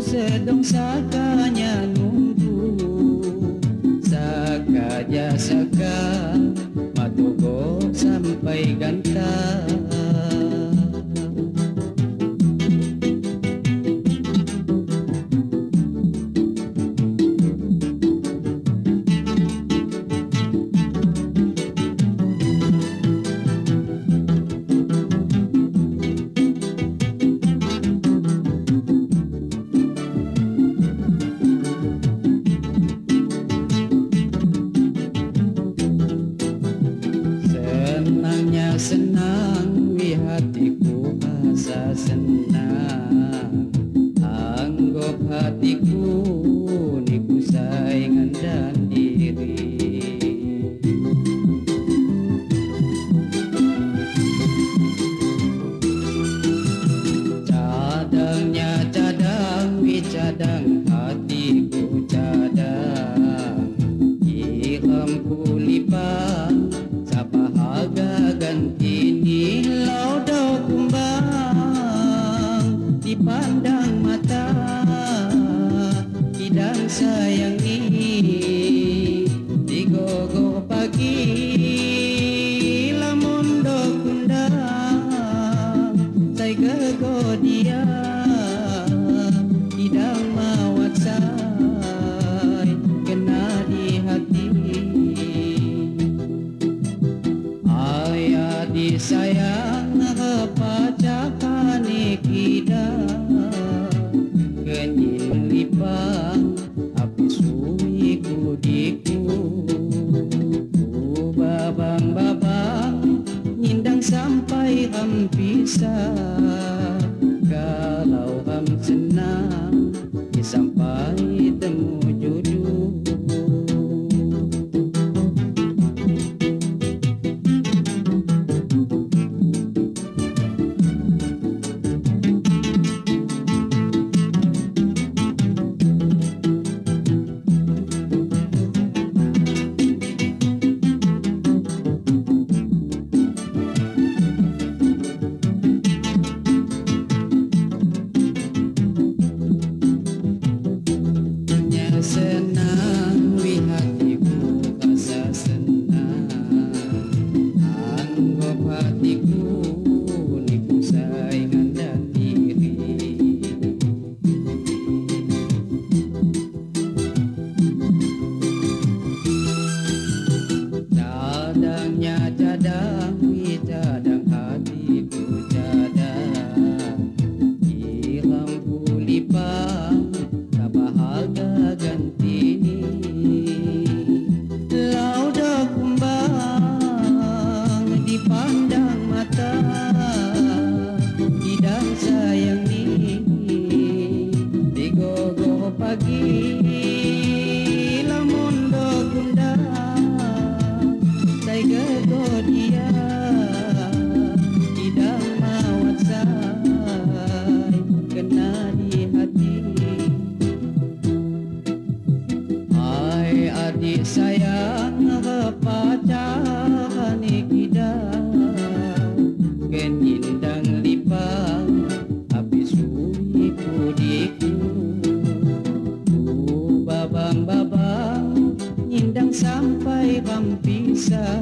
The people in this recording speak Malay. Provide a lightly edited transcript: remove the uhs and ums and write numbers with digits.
Sedang sakanya nunggu sakaja saka matugok sampai ganta. Senang wi hatiku asa senang, anggap hatiku niku saingan dan diri. Cadangnya cadang wi cadang hatiku cadang, iram kulipang sapahaga ganti nilau dau kumbang dipandang mata hidang sayang ni digogo pagi lamun do kundang say gego dia hidang mawat say kena di hati. Di sayang kepacakan ikida kenin lipang api suwi kudiku babang-babang nyindang sampai hampisa kalau ham senang sampai temu jodoh. Senang wi hatiku rasa senang, anggap hatiku niku saingan dan diri. Cadangnya cadang wi cadang hatiku cadang, iram kulipang sapahaga ganti lau dah kumbang dipandang mata hidang sayang ni digogo pagi lamun do kundang say gego dia hidang mawat say kena di hati. Adik sayang kepacakan ikida kenindang lipang api suwi kudiku babang-babang nyindang sampai hampisa